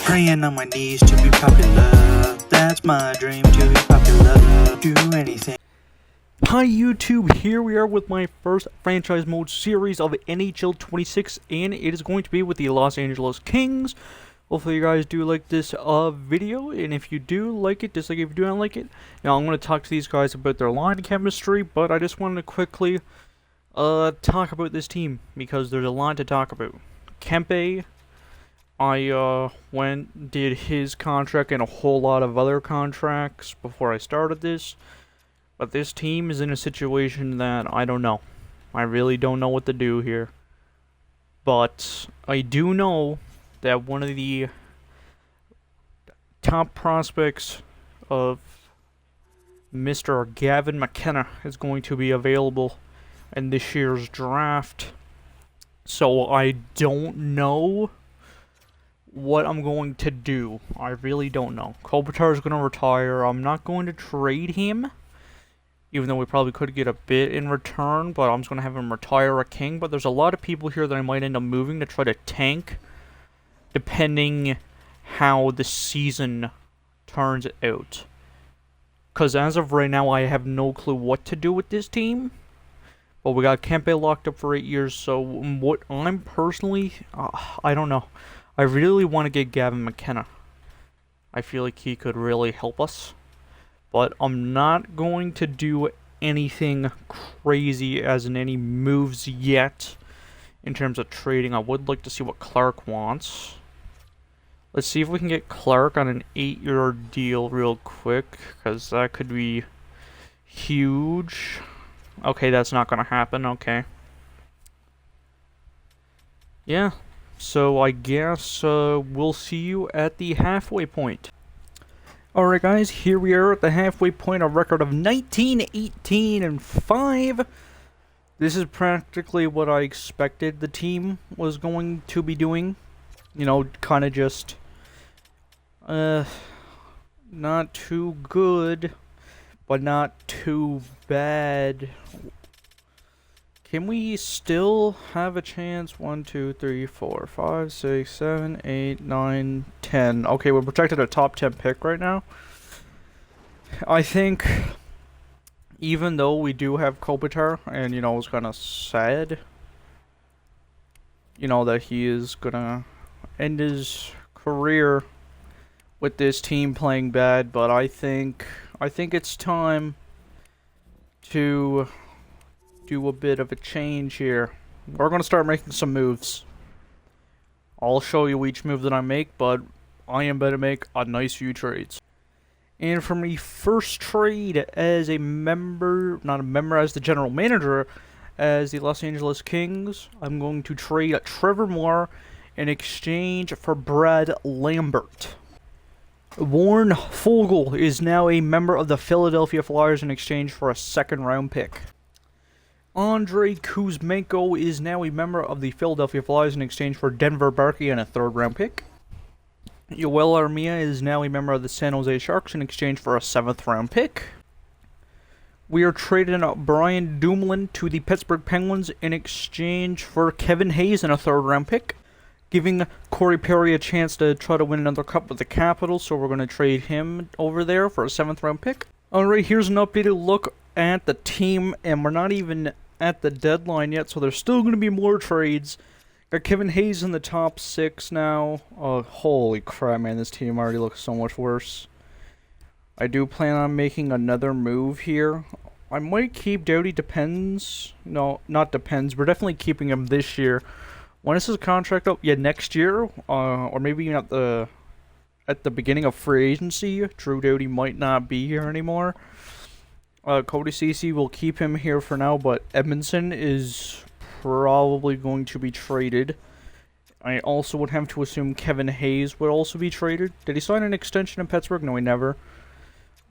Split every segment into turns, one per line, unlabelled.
Praying on my knees to be popular. That's my dream, to be popular. Do anything.
Hi YouTube, here we are with my first franchise mode series of NHL 26, and it is going to be with the Los Angeles Kings. Hopefully you guys do like this video, and if you do like it, dislike it if you do not like it. Now I'm going to talk to these guys about their line chemistry, but I just wanted to quickly talk about this team, because there's a lot to talk about. Kempe, I did his contract and a whole lot of other contracts before I started this. But this team is in a situation that I don't know. I really don't know what to do here. But I do know that one of the top prospects of Mr. Gavin McKenna is going to be available in this year's draft. So I don't know what I'm going to do. I really don't know. Kopitar is going to retire. I'm not going to trade him, even though we probably could get a bit in return, but I'm just going to have him retire a king. But there's a lot of people here that I might end up moving to try to tank, depending how the season turns out. Because as of right now, I have no clue what to do with this team. But we got Kempe locked up for 8 years, so what I'm personally, I don't know. I really want to get Gavin McKenna. I feel like he could really help us. But I'm not going to do anything crazy as in any moves yet in terms of trading. I would like to see what Clark wants. Let's see if we can get Clark on an 8-year deal real quick, because that could be huge. Okay, that's not going to happen. Okay. Yeah. So I guess we'll see you at the halfway point. Alright guys, here we are at the halfway point, a record of 19-18-5. This is practically what I expected the team was going to be doing. You know, kind of just not too good, but not too bad. Can we still have a chance? 1, 2, 3, 4, 5, 6, 7, 8, 9, 10. Okay, we're protected a top 10 pick right now. I think, even though we do have Kopitar, and, you know, it's kind of sad, you know, that he is gonna end his career with this team playing bad, but I think it's time to do a bit of a change here. We're going to start making some moves. I'll show you each move that I make, but I am going to make a nice few trades. And for my first trade as a member, not a member, as the general manager, as the Los Angeles Kings, I'm going to trade Trevor Moore in exchange for Brad Lambert. Warren Foegele is now a member of the Philadelphia Flyers in exchange for a second-round pick. Andrei Kuzmenko is now a member of the Philadelphia Flyers in exchange for Denver Barkey and a third-round pick. Yoel Armia is now a member of the San Jose Sharks in exchange for a 7th-round pick. We are trading Brian Dumoulin to the Pittsburgh Penguins in exchange for Kevin Hayes and a 3rd-round pick, giving Corey Perry a chance to try to win another cup with the Capitals, so we're going to trade him over there for a 7th-round pick. Alright, here's an updated look at the team, and we're not even at the deadline yet, so there's still going to be more trades. Got Kevin Hayes in the top 6 now. Oh, holy crap, man, this team already looks so much worse. I do plan on making another move here. I might keep Doughty, depends. No, not depends. We're definitely keeping him this year. When is his contract up? Yeah, next year, or maybe even at the beginning of free agency. Drew Doughty might not be here anymore. Cody Ceci will keep him here for now, but Edmondson is probably going to be traded. I also would have to assume Kevin Hayes would also be traded. Did he sign an extension in Pittsburgh? No, he never.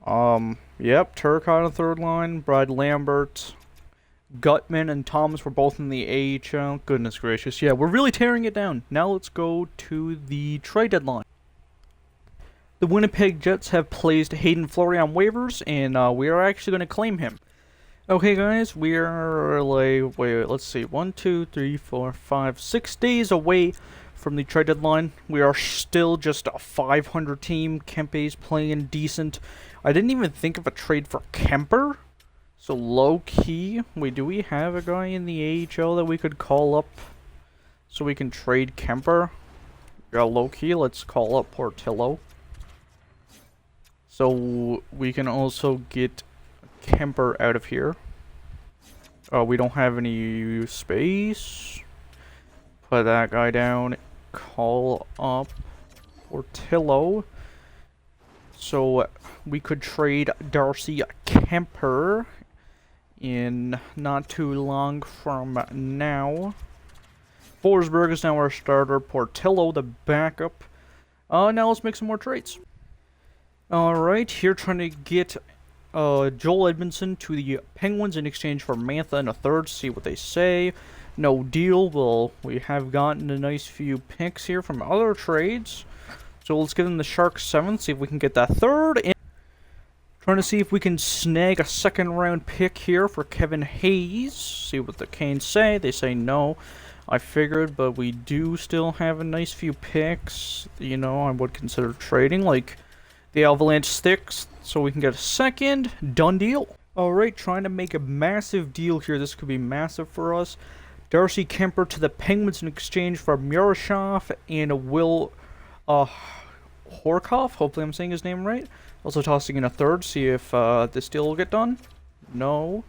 Yep, Turk on the 3rd line, Brad Lambert, Gutman and Thomas were both in the AHL. Goodness gracious. Yeah, we're really tearing it down. Now let's go to the trade deadline. The Winnipeg Jets have placed Hayden Fleury on waivers, and we are actually going to claim him. Okay, guys, we are like, wait, let's see, 1, 2, 3, 4, 5, 6 days away from the trade deadline. We are still just a 500 team. Kempe's playing decent. I didn't even think of a trade for Kemper. So low key, do we have a guy in the AHL that we could call up so we can trade Kemper? Yeah, low key, let's call up Portillo. So we can also get Kemper out of here. We don't have any space. Put that guy down. Call up Portillo. So we could trade Darcy Kemper in not too long from now. Forsberg is now our starter. Portillo the backup. Now let's make some more trades. Alright, here trying to get Joel Edmondson to the Penguins in exchange for Mantha and a third. See what they say. No deal. Well, we have gotten a nice few picks here from other trades. So let's give them the Sharks 7th. See if we can get that third. And trying to see if we can snag a second round pick here for Kevin Hayes. See what the Canes say. They say no. I figured, but we do still have a nice few picks. You know, I would consider trading, like the Avalanche sticks, so we can get a second. Done deal. Alright, trying to make a massive deal here. This could be massive for us. Darcy Kemper to the Penguins in exchange for Murashov and Will Horkoff. Hopefully I'm saying his name right. Also tossing in a third. See if this deal will get done. No.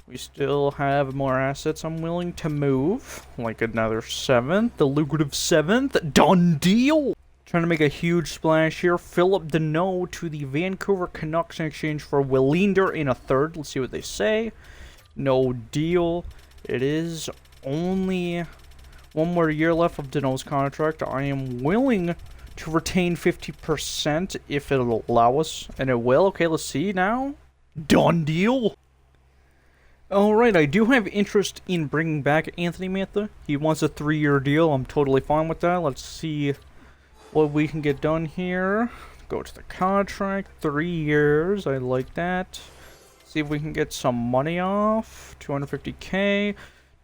We still have more assets I'm willing to move. Like another 7th. The lucrative 7th. Done deal! Trying to make a huge splash here. Philip Deneau to the Vancouver Canucks in exchange for Willander in a third. Let's see what they say. No deal. It is only one more year left of Deneau's contract. I am willing to retain 50% if it'll allow us. And it will. Okay, let's see now. Done deal. Alright, I do have interest in bringing back Anthony Mantha. He wants a 3-year deal. I'm totally fine with that. Let's see what we can get done here. Go to the contract. 3 years. I like that. See if we can get some money off. 250k.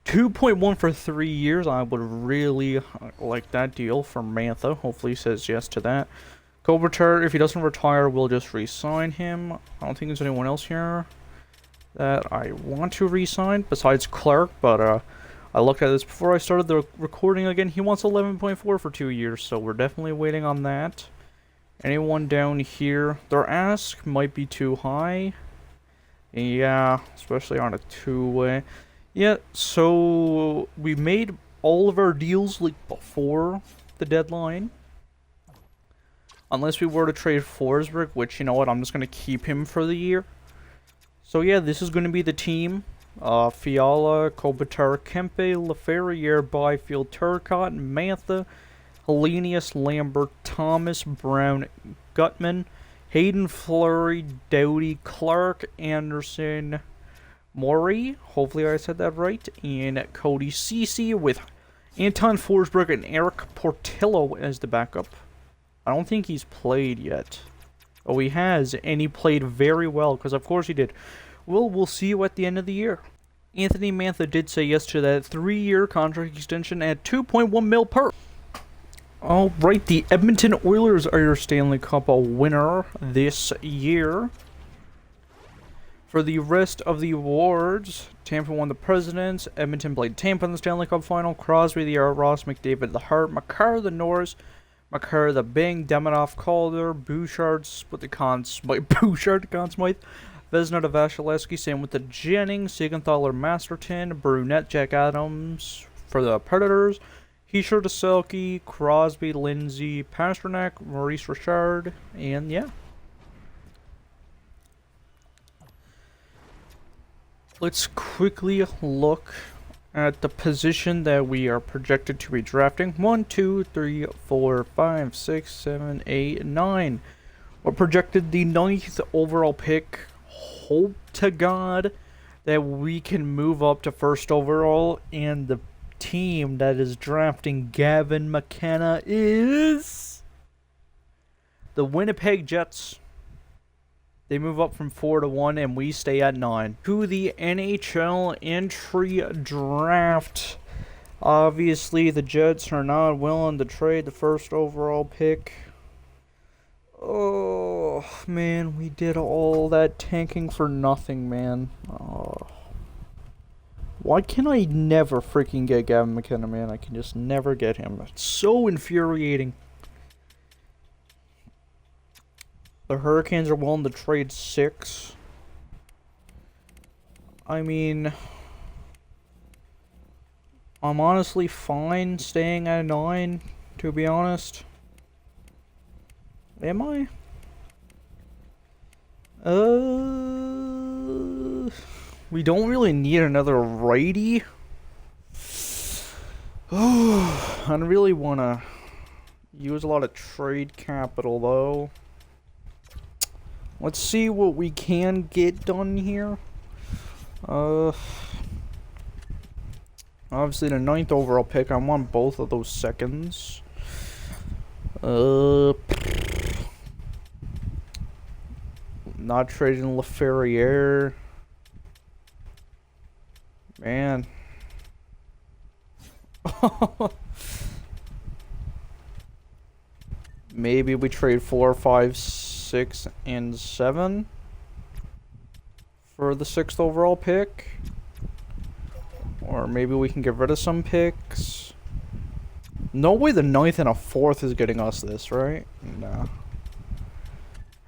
2.1 for 3 years. I would really like that deal for Mantha. Hopefully he says yes to that. Kopitar, if he doesn't retire, we'll just re-sign him. I don't think there's anyone else here that I want to re-sign besides Clark, but I looked at this before I started the recording again. He wants 11.4 for 2 years, so we're definitely waiting on that. Anyone down here? Their ask might be too high. Yeah, especially on a two-way. Yeah, so we made all of our deals like before the deadline. Unless we were to trade Forsberg, which, you know what, I'm just going to keep him for the year. So yeah, this is going to be the team. Fiala, Kopitar, Kempe, Laferriere, Byfield, Turcotte, Mantha, Hellenius, Lambert, Thomas, Brown, Gutman, Hayden, Fleury, Doughty, Clark, Anderson, Maury, hopefully I said that right, and Cody Ceci with Anton Forsberg and Eric Portillo as the backup. I don't think he's played yet. Oh, he has, and he played very well, because of course he did. Well, we'll see you at the end of the year. Anthony Mantha did say yes to that 3-year contract extension at $2.1 million per. Alright, the Edmonton Oilers are your Stanley Cup winner this year. For the rest of the awards, Tampa won the Presidents, Edmonton played Tampa in the Stanley Cup Final, Crosby the Art, Ross McDavid the Hart, Makar the Norris, Makar the Bing, Demidov Calder, Bouchard split the Conn Smythe, Bouchard Conn Smythe, Vezina to Vasilevsky, same with the Jennings, Siegenthaler Masterton, Brunette Jack Adams for the Predators, Hischier to Selke, Crosby, Lindsay, Pasternak, Maurice Richard, and yeah. Let's quickly look at the position that we are projected to be drafting. 1, 2, 3, 4, 5, 6, 7, 8, 9. We're projected the 9th overall pick. Hope to God that we can move up to 1st overall. And the team that is drafting Gavin McKenna is the Winnipeg Jets. They move up from 4 to 1, and we stay at 9. To the NHL entry draft. Obviously, the Jets are not willing to trade the first overall pick. Oh, man, we did all that tanking for nothing, man. Oh. Why can I never freaking get Gavin McKenna, man? I can just never get him. It's so infuriating. The Hurricanes are willing to trade 6. I mean, I'm honestly fine staying at 9, to be honest. Am I? We don't really need another righty. Oh, I really want to use a lot of trade capital, though. Let's see what we can get done here. Obviously the 9th overall pick, I want both of those seconds. Not trading LaFerriere. Man. Maybe we trade 4, 5, 6, and 7 for the 6th overall pick. Or maybe we can get rid of some picks. No way the 9th and a 4th is getting us this, right? Nah.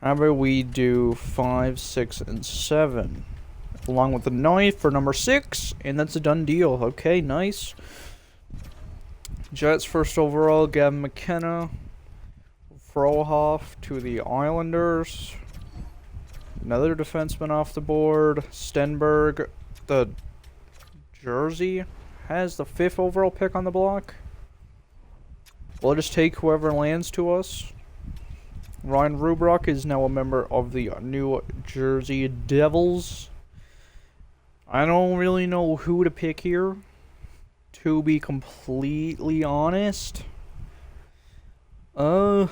How about we do 5, 6, and 7? Along with the 9th for number 6, and that's a done deal. Okay, nice. Jets first overall, Gavin McKenna. Frohoff to the Islanders. Another defenseman off the board. Stenberg, the jersey, has the 5th overall pick on the block. We'll just take whoever lands to us. Ryan Rubrock is now a member of the New Jersey Devils. I don't really know who to pick here, to be completely honest. No,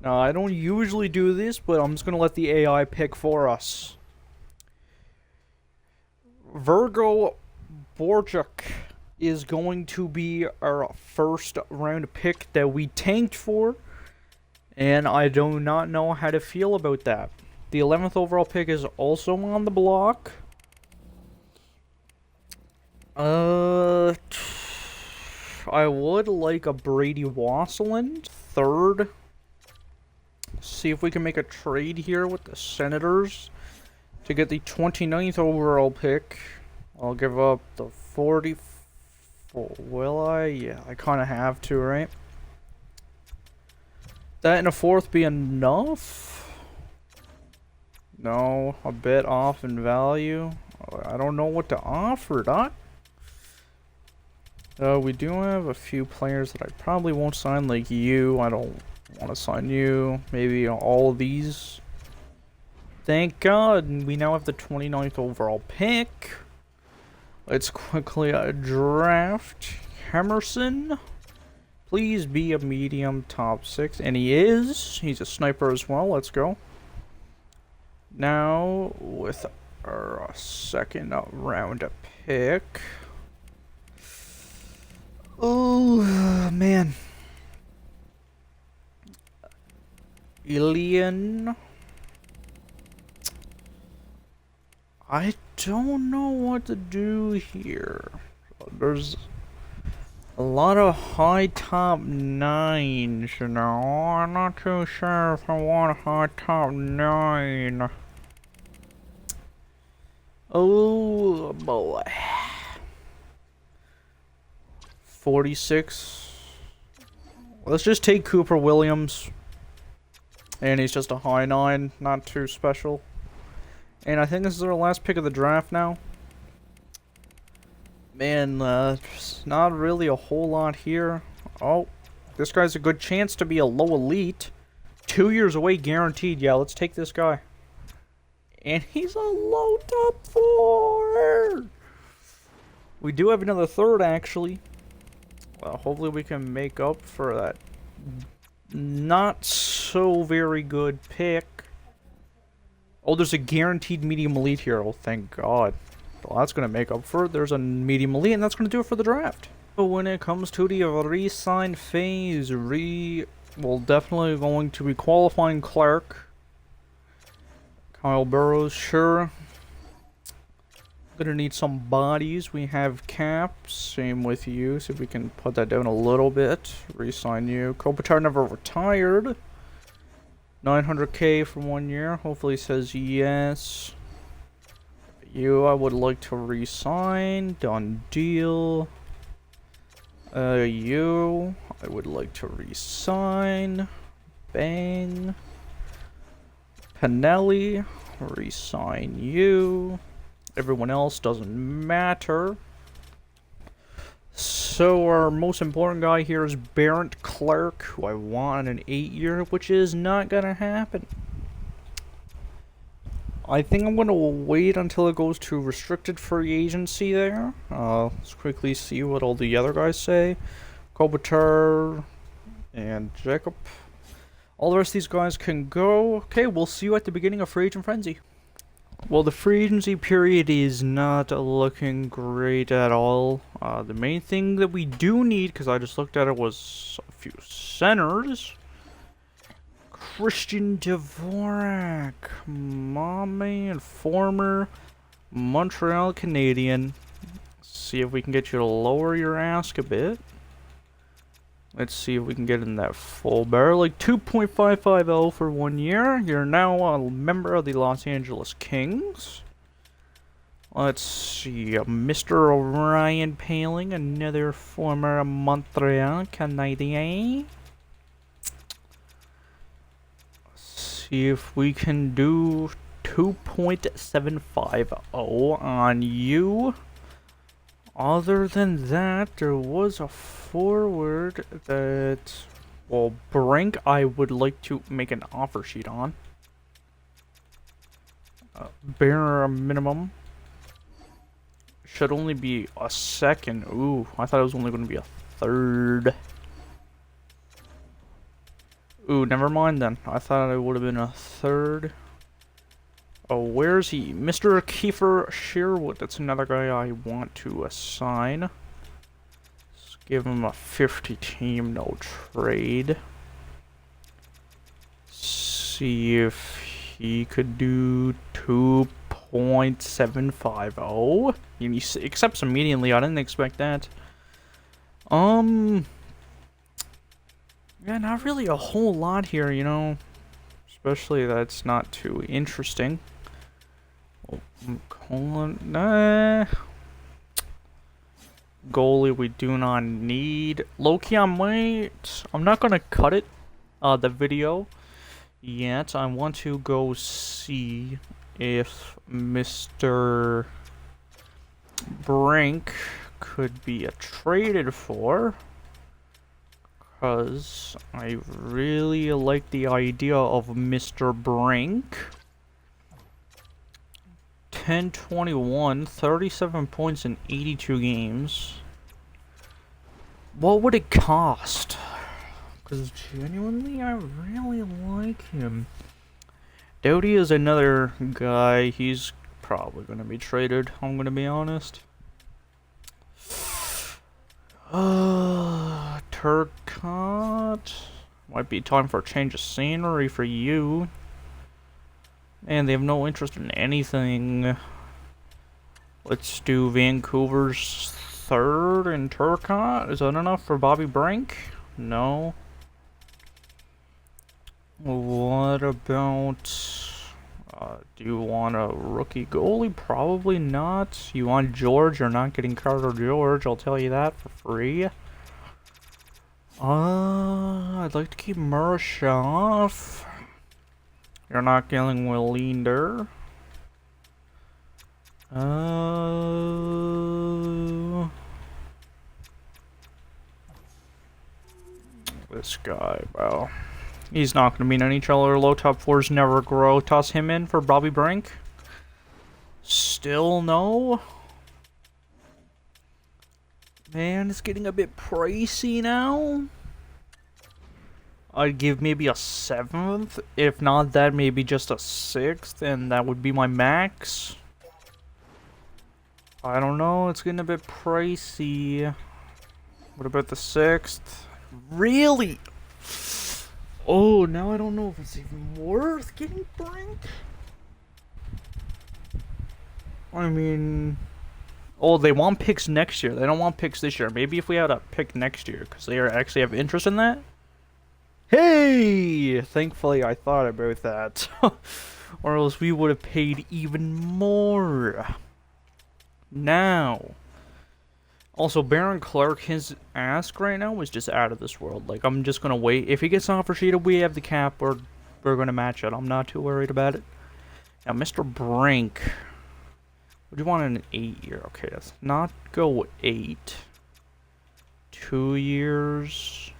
I don't usually do this, but I'm just gonna let the AI pick for us. Virgo Borchuk is going to be our first round pick that we tanked for, and I do not know how to feel about that. The 11th overall pick is also on the block. I would like a Brady Wasserland, 3rd. See if we can make a trade here with the Senators to get the 29th overall pick. I'll give up the 44. Will I? Yeah, I kind of have to, right? That and a 4th be enough? No, a bit off in value. I don't know what to offer, Doc. We do have a few players that I probably won't sign, like you. I don't want to sign you. Maybe all of these. Thank God we now have the 29th overall pick. Let's quickly draft Emerson. Please be a medium top 6. And he is. He's a sniper as well. Let's go. Now, with our 2nd round pick. Oh, man. Ilian. I don't know what to do here. There's a lot of high top 9s, you know. I'm not too sure if I want a high top 9. Oh boy. 46. Let's just take Cooper Williams. And he's just a high 9, not too special. And I think this is our last pick of the draft now. Man, not really a whole lot here. Oh, this guy's a good chance to be a low elite. 2 years away guaranteed. Yeah, let's take this guy. And he's a low top 4. We do have another 3rd, actually. Well, hopefully we can make up for that not so very good pick. Oh, there's a guaranteed medium elite here. Oh, thank God. So that's going to make up for it. There's a medium elite, and that's going to do it for the draft. So when it comes to the re-sign phase, well, definitely going to be qualifying Clark. Kyle Burrows, sure. Gonna need some bodies. We have Cap. Same with you. See if we can put that down a little bit. Resign you. Kopitar never retired. 900k for 1 year. Hopefully says yes. You, I would like to resign. Done deal. You, I would like to resign. Bang. Pinelli, resign you. Everyone else doesn't matter. So our most important guy here is Barrett Clark, who I want an 8-year, which is not gonna happen. I think I'm gonna wait until it goes to restricted free agency there. Let's quickly see what all the other guys say. Kopitar and Jacob. All the rest of these guys can go. Okay, we'll see you at the beginning of Free Agent Frenzy. Well, the free agency period is not looking great at all. The main thing that we do need, because I just looked at it, was a few centers. Christian Dvorak, mommy and former Montreal Canadian. See if we can get you to lower your ask a bit. Let's see if we can get in that full barrel, like 2.550 for 1 year. You're now a member of the Los Angeles Kings. Let's see, Mr. Ryan Paling, another former Montreal Canadien. See if we can do 2.750 on you. Other than that, there was a forward that, well, Brink, I would like to make an offer sheet on. Bare minimum. Should only be a second. Ooh, I thought it was only going to be a third. Ooh, never mind then. I thought it would have been a third. Oh, where's he? Mr. Kiefer Sherwood. That's another guy I want to assign. Let's give him a 50 team, no trade. See if he could do 2.750. And he accepts immediately. I didn't expect that. Yeah, not really a whole lot here, you know. Especially that's not too interesting. Goalie we do not need. Low-key, I'm not gonna cut it, the video yet. I want to go see if Mr. Brink could be traded for. Because I really like the idea of Mr. Brink. 10-21, 37 points in 82 games. What would it cost? Because genuinely, I really like him. Doughty is another guy. He's probably going to be traded, I'm going to be honest. Turcotte. Might be time for a change of scenery for you. And they have no interest in anything. Let's do Vancouver's third and Turcotte. Is that enough for Bobby Brink? No. What about... do you want a rookie goalie? Probably not. You want George? You're not getting Carter George, I'll tell you that for free. I'd like to keep Murashoff. You're not getting Willinder. This guy, well, he's not going to be an NHL or low top fours never grow. Toss him in for Bobby Brink. Still no. Man, it's getting a bit pricey now. I'd give maybe a 7th. If not that, maybe just a 6th. And that would be my max. I don't know, it's getting a bit pricey. What about the 6th? Really? Oh, now I don't know if it's even worth getting Brink. I mean... Oh, they want picks next year. They don't want picks this year. Maybe if we had a pick next year, because they actually have interest in that? Hey! Thankfully, I thought about that. Or else we would have paid even more. Now. Also, Baron Clark, his ask right now is just out of this world. Like, I'm just gonna wait. If he gets an offer sheet, we have the cap, or we're gonna match it. I'm not too worried about it. Now, Mr. Brink. What do you want in an 8-year? Okay, let's not go 8. 2 years.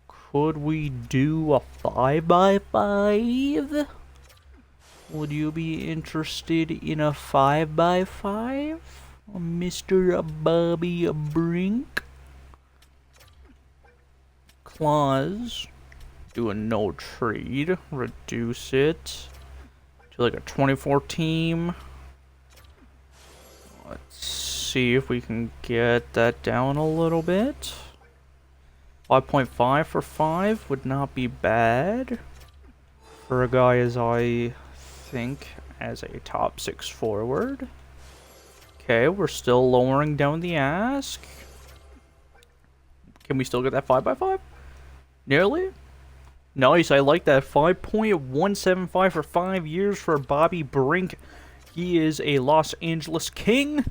Could we do a 5x5? Would you be interested in a 5x5? Mr. Bobby Brink? Clause. Do a no trade. Reduce it to like a 24 team. Let's see if we can get that down a little bit. 5.5 for 5 would not be bad for a guy as I think as a top 6 forward. Okay, we're still lowering down the ask. Can we still get that 5x5? Nearly? Nice, I like that. 5.175 for 5 years for Bobby Brink. He is a Los Angeles King.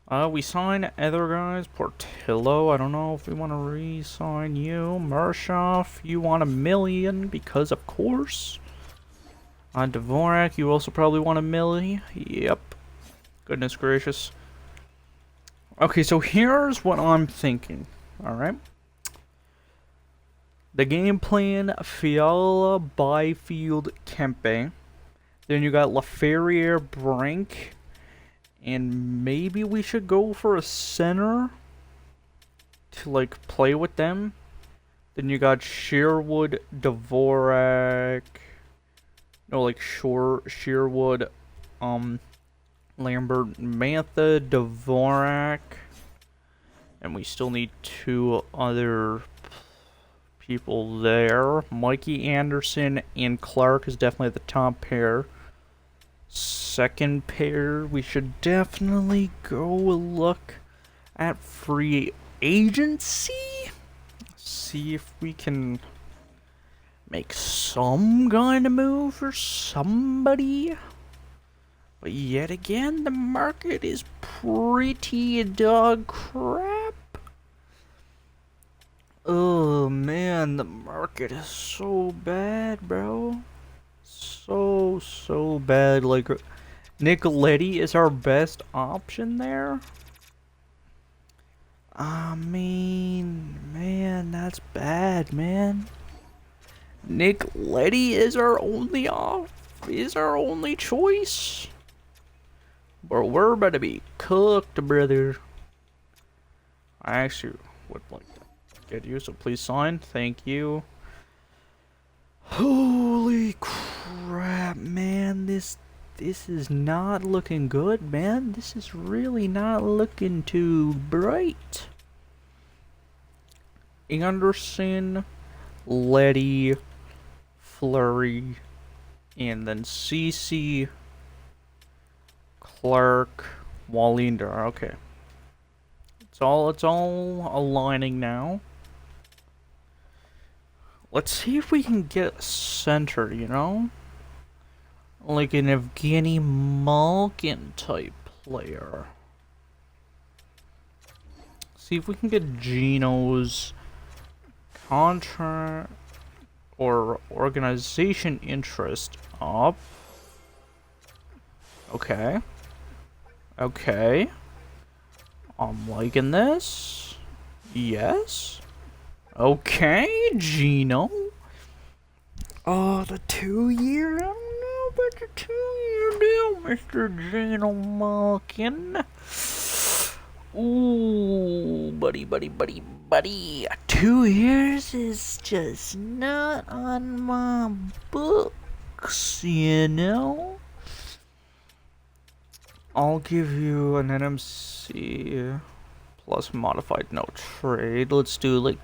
We sign other guys. Portillo, I don't know if we want to re-sign you. Mershoff, you want $1 million because of course. Dvorak, you also probably want $1 million. Yep. Goodness gracious. Okay, so here's what I'm thinking. Alright. The game plan, Fiala, Byfield, Kempe. Then you got LaFerriere, Brink. And maybe we should go for a center to, like, play with them. Then you got Sherwood, Dvorak. No, like, Sherwood, Lambert, Mantha, Dvorak. And we still need 2 other people there. Mikey Anderson and Clark is definitely the top pair. Second pair, we should definitely go look at free agency. See if we can make some kind of move for somebody. But yet again, the market is pretty dog crap. Oh man, the market is so bad, bro. So bad. Like, Nicoletti is our best option there. I mean, man, that's bad, man. Nicoletti is our only choice. But we're about to be cooked, brother. I actually would like to get you, so please sign. Thank you. Holy crap, man. This is not looking good, man. This is really not looking too bright. Anderson, Letty, Flurry, and then CC, Clark, Wallinder. Okay. It's all aligning now. Let's see if we can get center, you know? Like an Evgeny Malkin type player. See if we can get Gino's contract or organization interest up. Okay. Okay. I'm liking this. Yes. Okay, Gino. Oh, the 2-year? I don't know about the 2-year deal, Mr. Gino Malkin. Ooh, buddy. 2 years is just not on my books, you know? I'll give you an NMC plus modified no trade. Let's do like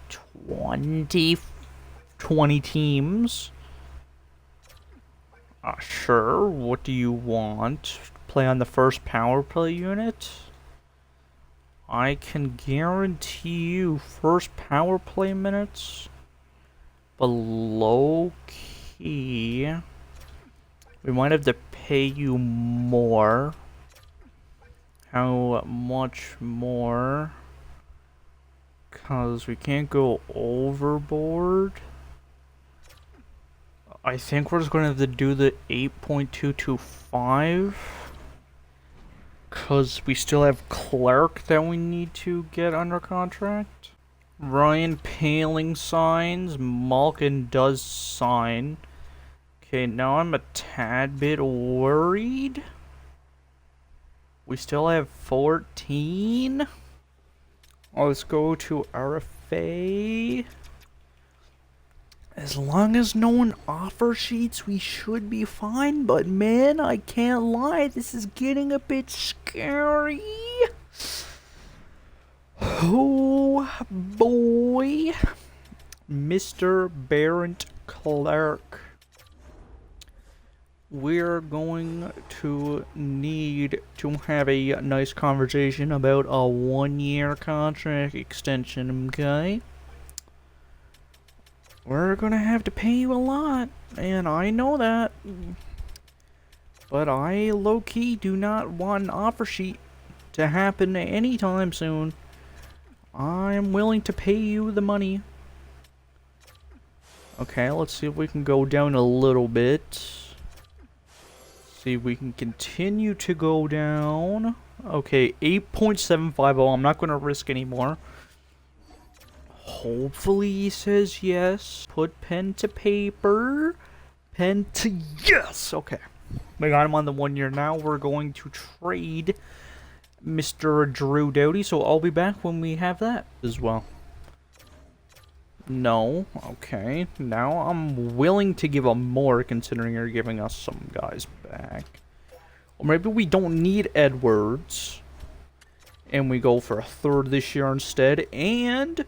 20 teams. Sure. What do you want? Play on the first power play unit? I can guarantee you first power play minutes. But low key, we might have to pay you more. How much more? Because we can't go overboard. I think we're just going to have to do the 8.225. Because we still have Clark that we need to get under contract. Ryan Paling signs. Malkin does sign. Okay, now I'm a tad bit worried. We still have 14. Oh, let's go to RFA. As long as no one offer sheets, we should be fine. But man, I can't lie, this is getting a bit scary. Oh boy, Mr. Barrett Clark. We're going to need to have a nice conversation about a 1-year contract extension, okay? We're gonna have to pay you a lot, and I know that. But I low-key do not want an offer sheet to happen anytime soon. I'm willing to pay you the money. Okay, let's see if we can go down a little bit. See if we can continue to go down. Okay, 8.750. I'm not going to risk anymore. Hopefully he says yes. Put pen to paper. Pen to yes. Okay. We got him on the 1 year. Now we're going to trade Mr. Drew Doughty. So I'll be back when we have that as well. No. Okay. Now I'm willing to give him more considering you're giving us some guys back. Or maybe we don't need Edwards. And we go for a third this year instead. And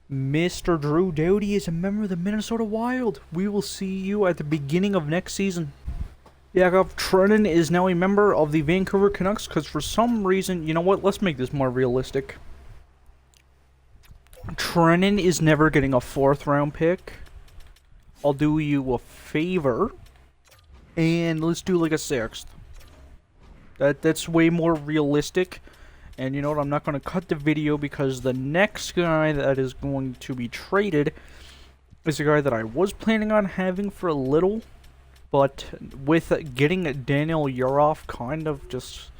Mr. Drew Doughty is a member of the Minnesota Wild. We will see you at the beginning of next season. Yakov Trenin is now a member of the Vancouver Canucks because for some reason, you know what? Let's make this more realistic. Trenin is never getting a 4th round pick. I'll do you a favor. And let's do like a 6th. That's way more realistic. And you know what? I'm not going to cut the video because the next guy that is going to be traded is a guy that I was planning on having for a little. But with getting Daniel Yurov kind of just,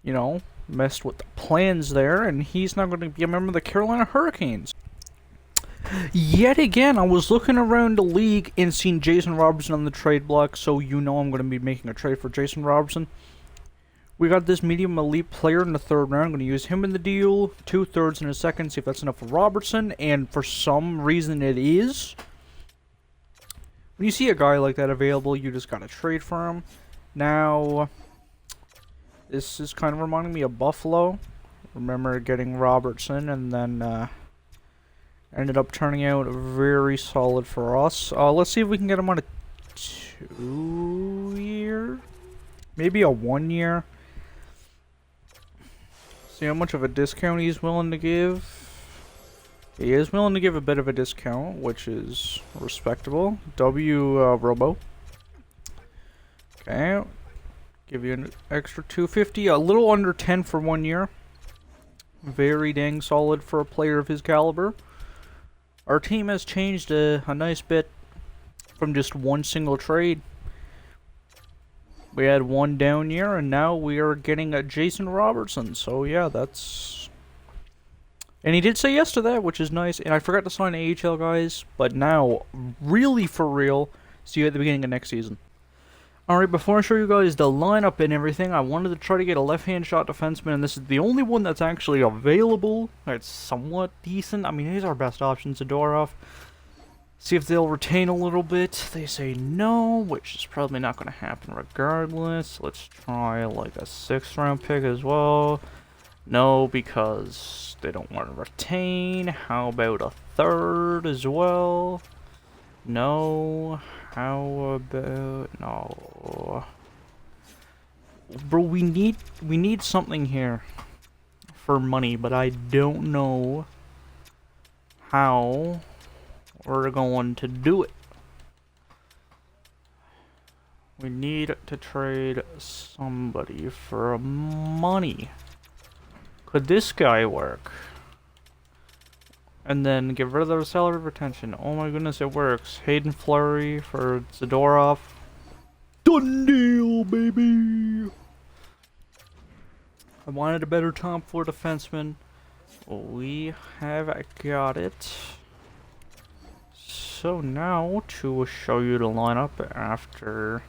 you know, messed with the plans there, and he's not going to be a member of the Carolina Hurricanes. Yet again, I was looking around the league and seeing Jason Robertson on the trade block, so you know I'm going to be making a trade for Jason Robertson. We got this medium elite player in the 3rd round. I'm going to use him in the deal, 2 thirds in a second, see if that's enough for Robertson, and for some reason it is. When you see a guy like that available, you just got to trade for him. Now, this is kind of reminding me of Buffalo. Remember getting Robertson, and then ended up turning out very solid for us. Let's see if we can get him on a 2 year, maybe a 1 year. See how much of a discount he's willing to give. He is willing to give a bit of a discount, which is respectable. Robo. Okay. Give you an extra 250. A little under 10 for 1 year. Very dang solid for a player of his caliber. Our team has changed a nice bit from just one single trade. We had 1 down year, and now we are getting a Jason Robertson. So yeah, that's... And he did say yes to that, which is nice. And I forgot to sign AHL guys, but now, really for real, see you at the beginning of next season. Alright, before I show you guys the lineup and everything, I wanted to try to get a left-hand shot defenseman, and this is the only one that's actually available. It's somewhat decent. I mean, he's our best option, Zadorov. See if they'll retain a little bit. They say no, which is probably not going to happen regardless. Let's try like a 6th round pick as well. No, because they don't want to retain. How about a 3rd as well? No. How about no? Bro, we need something here for money, but I don't know how we're going to do it. We need to trade somebody for money. Could this guy work? And then get rid of the salary retention. Oh my goodness, it works. Hayden Fleury for Zadorov. Done deal, baby! I wanted a better top 4 defenseman. We have got it. So now, to show you the lineup after...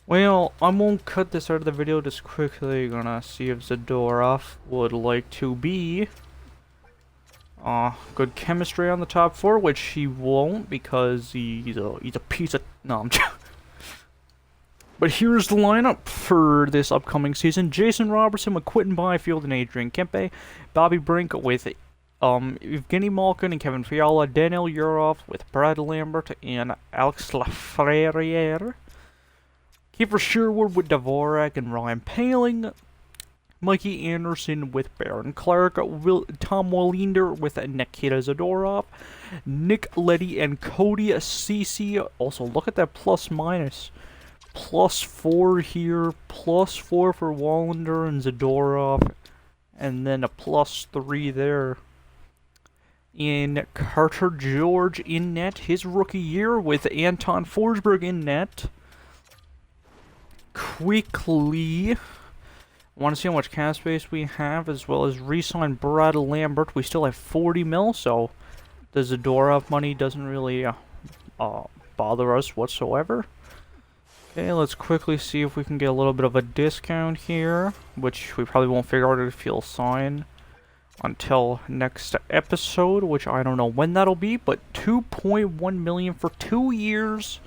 Well, I won't cut this out of the video, just quickly gonna see if Zadorov would like to be good chemistry on the top 4, which he won't because he's a piece of... No, I'm joking. But here's the lineup for this upcoming season. Jason Robertson with Quentin Byfield and Adrian Kempe. Bobby Brink with Evgeny Malkin and Kevin Fiala. Daniel Yurov with Brad Lambert and Alex Lafreniere. Kiefer Sherwood with Dvorak and Ryan Paling. Mikey Anderson with Baron Clark. Tom Wallinder with Nikita Zadorov. Nick Leddy and Cody Ceci. Also, look at that plus minus. +4 here, +4 for Wallander and Zadorov, and then a +3 there. In Carter George in net, his rookie year with Anton Forsberg in net. Quickly, want to see how much cap space we have, as well as re-sign Brad Lambert. We still have 40 mil, so the Zadorov money doesn't really bother us whatsoever. Okay, let's quickly see if we can get a little bit of a discount here, which we probably won't figure out if he'll sign until next episode, which I don't know when that'll be, but 2.1 million for 2 years.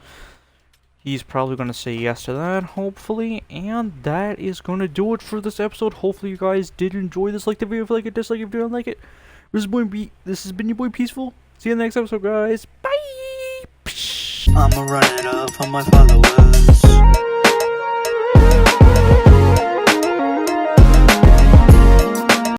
He's probably going to say yes to that, hopefully, and that is going to do it for this episode. Hopefully you guys did enjoy this. Like the video if you like it, dislike it if you don't like it. This has been your boy Peaceful. See you in the next episode, guys. Bye!
I'ma run it up for my followers.